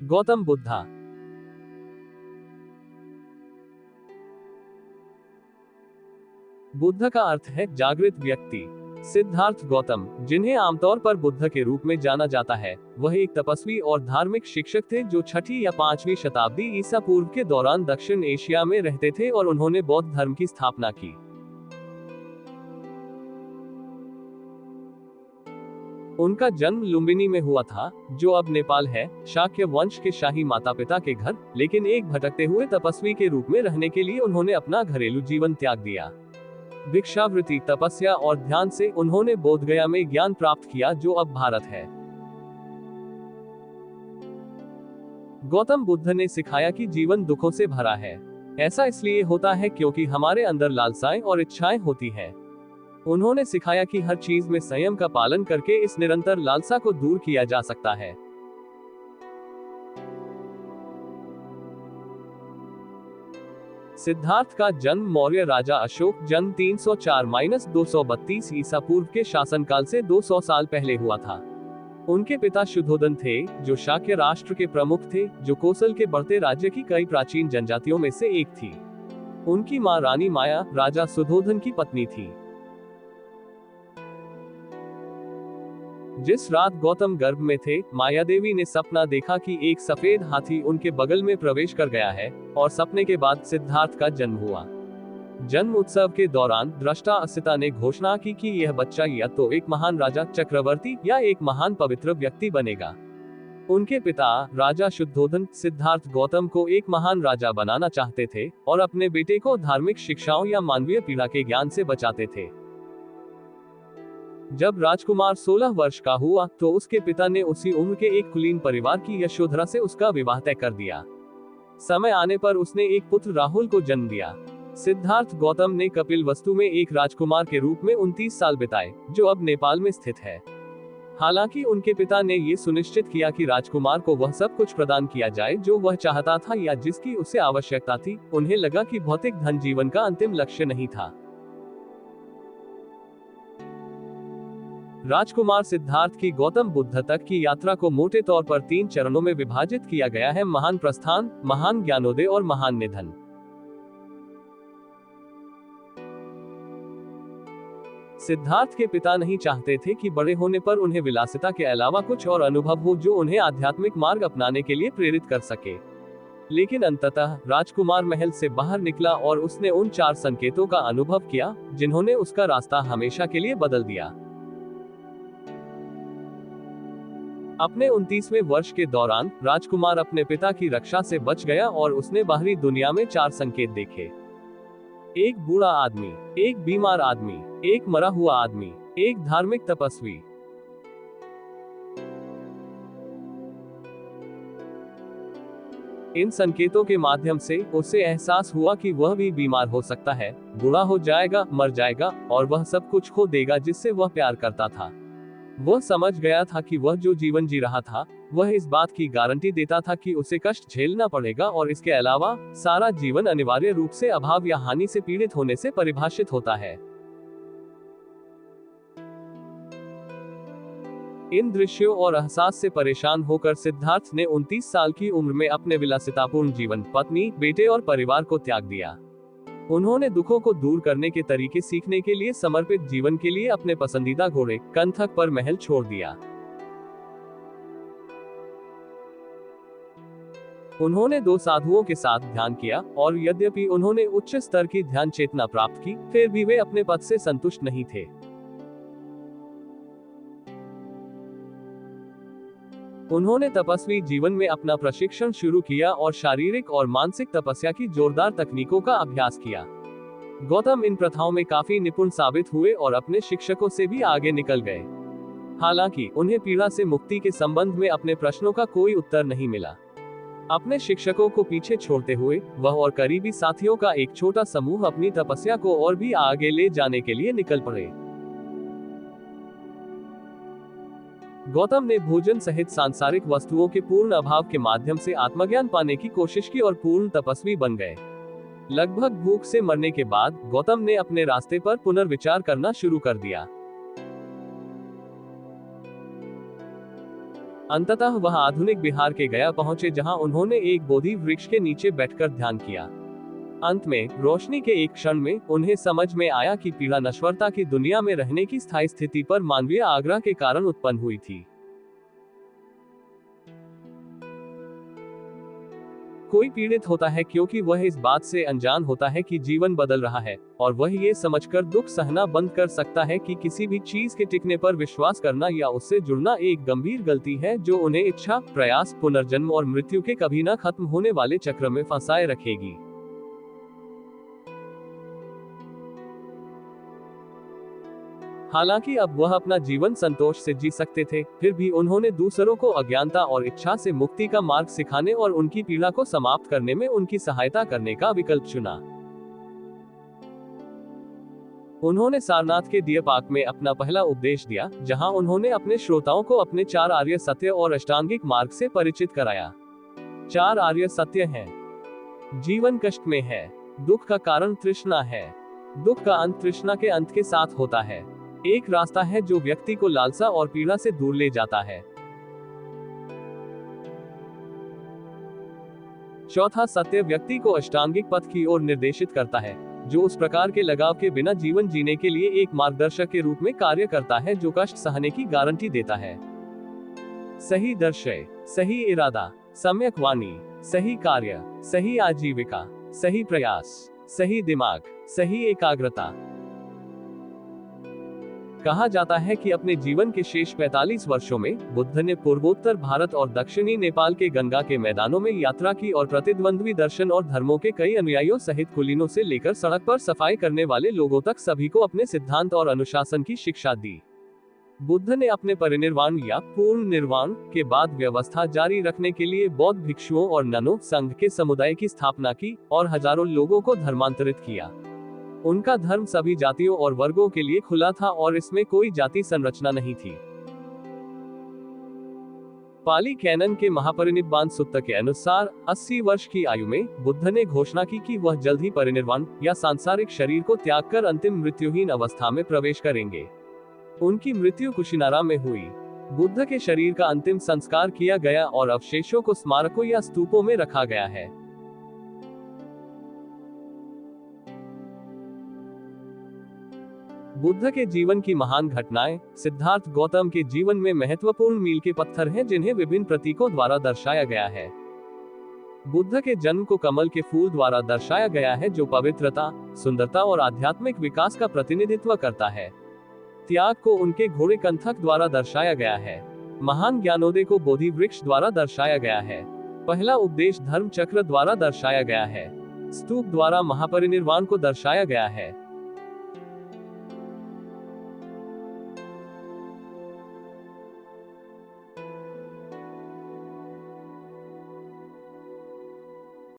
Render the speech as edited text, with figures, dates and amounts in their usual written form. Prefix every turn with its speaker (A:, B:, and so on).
A: गौतम बुद्धा। बुद्ध का अर्थ है जागृत व्यक्ति। सिद्धार्थ गौतम, जिन्हें आमतौर पर बुद्ध के रूप में जाना जाता है, वह एक तपस्वी और धार्मिक शिक्षक थे जो 6ठी या 5वीं शताब्दी ईसा पूर्व के दौरान दक्षिण एशिया में रहते थे और उन्होंने बौद्ध धर्म की स्थापना की। उनका जन्म लुम्बिनी में हुआ था, जो अब नेपाल है, शाक्य वंश के शाही माता पिता के घर, लेकिन एक भटकते हुए तपस्वी के रूप में रहने के लिए उन्होंने अपना घरेलू जीवन त्याग दिया। भिक्षावृत्ति, तपस्या और ध्यान से उन्होंने बोधगया में ज्ञान प्राप्त किया, जो अब भारत है। गौतम बुद्ध ने सिखाया कि जीवन दुखों से भरा है। ऐसा इसलिए होता है क्योंकि हमारे अंदर लालसाएं और इच्छाएं होती हैं। उन्होंने सिखाया कि हर चीज में संयम का पालन करके इस निरंतर लालसा को दूर किया जा सकता है। सिद्धार्थ का जन्म मौर्य राजा अशोक जन्म 304-232 ईसा पूर्व के शासनकाल से 200 साल पहले हुआ था। उनके पिता शुद्धोधन थे, जो शाक्य राष्ट्र के प्रमुख थे, जो कोसल के बढ़ते राज्य की कई प्राचीन जनजातियों में से एक थी। उनकी मां रानी माया, राजा सुद्धोधन की पत्नी थी। जिस रात गौतम गर्भ में थे, माया देवी ने सपना देखा कि एक सफेद हाथी उनके बगल में प्रवेश कर गया है, और सपने के बाद सिद्धार्थ का जन्म हुआ। जन्म उत्सव के दौरान दृष्टा असिता ने घोषणा की कि यह बच्चा या तो एक महान राजा, चक्रवर्ती या एक महान पवित्र व्यक्ति बनेगा। उनके पिता राजा शुद्धोधन सिद्धार्थ गौतम को एक महान राजा बनाना चाहते थे और अपने बेटे को धार्मिक शिक्षाओं या मानवीय पीड़ा के ज्ञान से बचाते थे। जब राजकुमार 16 वर्ष का हुआ तो उसके पिता ने उसी उम्र के एक कुलीन परिवार की यशोधरा से उसका विवाह तय कर दिया। समय आने पर उसने एक पुत्र राहुल को जन्म दिया। सिद्धार्थ गौतम ने कपिलवस्तु में एक राजकुमार के रूप में 29 साल बिताए, जो अब नेपाल में स्थित है। हालांकि उनके पिता ने ये सुनिश्चित किया कि राजकुमार को वह सब कुछ प्रदान किया जाए जो वह चाहता था या जिसकी उसे आवश्यकता थी। उन्हें लगा कि भौतिक धन जीवन का अंतिम लक्ष्य नहीं था। राजकुमार सिद्धार्थ की गौतम बुद्ध तक की यात्रा को मोटे तौर पर 3 चरणों में विभाजित किया गया है: महान प्रस्थान, महान ज्ञानोदय और महान निधन। सिद्धार्थ के पिता नहीं चाहते थे कि बड़े होने पर उन्हें विलासिता के अलावा कुछ और अनुभव हो जो उन्हें आध्यात्मिक मार्ग अपनाने के लिए प्रेरित कर सके। लेकिन अंततः राजकुमार महल से बाहर निकला और उसने उन 4 संकेतों का अनुभव किया जिन्होंने उसका रास्ता हमेशा के लिए बदल दिया। अपने 29वें वर्ष के दौरान राजकुमार अपने पिता की रक्षा से बच गया और उसने बाहरी दुनिया में 4 संकेत देखे: एक बूढ़ा आदमी, एक बीमार आदमी, एक मरा हुआ आदमी, एक धार्मिक तपस्वी। इन संकेतों के माध्यम से उसे एहसास हुआ कि वह भी बीमार हो सकता है, बूढ़ा हो जाएगा, मर जाएगा और वह सब कुछ खो देगा जिससे वह प्यार करता था। वह समझ गया था कि वह जो जीवन जी रहा था, वह इस बात की गारंटी देता था कि उसे कष्ट झेलना पड़ेगा और इसके अलावा सारा जीवन अनिवार्य रूप से अभाव या हानि से पीड़ित होने से परिभाषित होता है। इन दृश्यों और एहसास से परेशान होकर सिद्धार्थ ने 29 साल की उम्र में अपने विलासितापूर्ण जीवन, पत्नी, बेटे और परिवार को त्याग दिया। उन्होंने दुखों को दूर करने के तरीके सीखने के लिए समर्पित जीवन के लिए अपने पसंदीदा घोड़े कंथक पर महल छोड़ दिया। उन्होंने 2 साधुओं के साथ ध्यान किया और यद्यपि उन्होंने उच्च स्तर की ध्यान चेतना प्राप्त की, फिर भी वे अपने पद से संतुष्ट नहीं थे। उन्होंने तपस्वी जीवन में अपना प्रशिक्षण शुरू किया और शारीरिक और मानसिक तपस्या की जोरदार तकनीकों का अभ्यास किया। गौतम इन प्रथाओं में काफी निपुण साबित हुए और अपने शिक्षकों से भी आगे निकल गए। हालांकि उन्हें पीड़ा से मुक्ति के संबंध में अपने प्रश्नों का कोई उत्तर नहीं मिला। अपने शिक्षकों को पीछे छोड़ते हुए वह और करीबी साथियों का एक छोटा समूह अपनी तपस्या को और भी आगे ले जाने के लिए निकल पड़े। गौतम ने भोजन सहित सांसारिक वस्तुओं के पूर्ण अभाव के माध्यम से आत्मज्ञान पाने की कोशिश की और पूर्ण तपस्वी बन गए। लगभग भूख से मरने के बाद गौतम ने अपने रास्ते पर पुनर्विचार करना शुरू कर दिया। अंततः वह आधुनिक बिहार के गया पहुंचे, जहां उन्होंने एक बोधि वृक्ष के नीचे बैठकर ध्यान किया। अंत में रोशनी के एक क्षण में उन्हें समझ में आया कि पीड़ा नश्वरता की दुनिया में रहने की स्थायी स्थिति पर मानवीय आग्रह के कारण उत्पन्न हुई थी। कोई पीड़ित होता है क्योंकि वह इस बात से अनजान होता है कि जीवन बदल रहा है, और वह ये समझकर दुख सहना बंद कर सकता है कि किसी भी चीज के टिकने पर विश्वास करना या उससे जुड़ना एक गंभीर गलती है जो उन्हें इच्छा, प्रयास, पुनर्जन्म और मृत्यु के कभी न खत्म होने वाले चक्र में फंसाए रखेगी। हालांकि अब वह अपना जीवन संतोष से जी सकते थे, फिर भी उन्होंने दूसरों को अज्ञानता और इच्छा से मुक्ति का मार्ग सिखाने और उनकी पीड़ा को समाप्त करने में उनकी सहायता करने का विकल्प चुना। उन्होंने सारनाथ के दीयपाक में अपना पहला उपदेश दिया, जहां उन्होंने अपने श्रोताओं को अपने 4 आर्य सत्य और अष्टांगिक मार्ग से परिचित कराया। 4 आर्य सत्य हैं। जीवन कष्ट में है। दुख का कारण तृष्णा है। दुख का अंत तृष्णा के अंत के साथ होता है। एक रास्ता है जो व्यक्ति को लालसा और पीड़ा से दूर ले जाता है। चौथा सत्य व्यक्ति को अष्टांगिक पथ की ओर निर्देशित करता है, जो उस प्रकार के लगाव के बिना जीवन जीने के लिए एक मार्गदर्शक के रूप में कार्य करता है जो कष्ट सहने की गारंटी देता है। सही दर्शय, सही इरादा, सम्यक वाणी, सही कार्य, सही आजीविका, सही प्रयास, सही दिमाग, सही एकाग्रता। कहा जाता है कि अपने जीवन के शेष 45 वर्षों में बुद्ध ने पूर्वोत्तर भारत और दक्षिणी नेपाल के गंगा के मैदानों में यात्रा की और प्रतिद्वंद्वी दर्शन और धर्मों के कई अनुयायियों सहित कुलीनों से लेकर सड़क पर सफाई करने वाले लोगों तक सभी को अपने सिद्धांत और अनुशासन की शिक्षा दी। बुद्ध ने अपने परिनिर्वाण या पूर्ण निर्वाण के बाद व्यवस्था जारी रखने के लिए बौद्ध भिक्षुओं और ननों संघ के समुदाय की स्थापना की और हजारों लोगों को धर्मांतरित किया। उनका धर्म सभी जातियों और वर्गों के लिए खुला था और इसमें कोई जाति संरचना नहीं थी। पाली कैनन के महापरिनिब्बान सुत्त के अनुसार 80 वर्ष की आयु में बुद्ध ने घोषणा की कि वह जल्द ही परिनिर्वाण या सांसारिक शरीर को त्याग कर अंतिम मृत्युहीन अवस्था में प्रवेश करेंगे। उनकी मृत्यु कुशिनारा में हुई। बुद्ध के शरीर का अंतिम संस्कार किया गया और अवशेषों को स्मारकों या स्तूपों में रखा गया है। बुद्ध के जीवन की महान घटनाएं सिद्धार्थ गौतम के जीवन में महत्वपूर्ण मील के पत्थर हैं, जिन्हें विभिन्न प्रतीकों द्वारा दर्शाया गया है। बुद्ध के जन्म को कमल के फूल द्वारा दर्शाया गया है, जो पवित्रता, सुंदरता और आध्यात्मिक विकास का प्रतिनिधित्व करता है। त्याग को उनके घोड़े कंथक द्वारा दर्शाया गया है। महान ज्ञानोदय को बोधि वृक्ष द्वारा दर्शाया गया है। पहला उपदेश धर्म चक्र द्वारा दर्शाया गया है। स्तूप द्वारा महापरिनिर्वाण को दर्शाया गया है।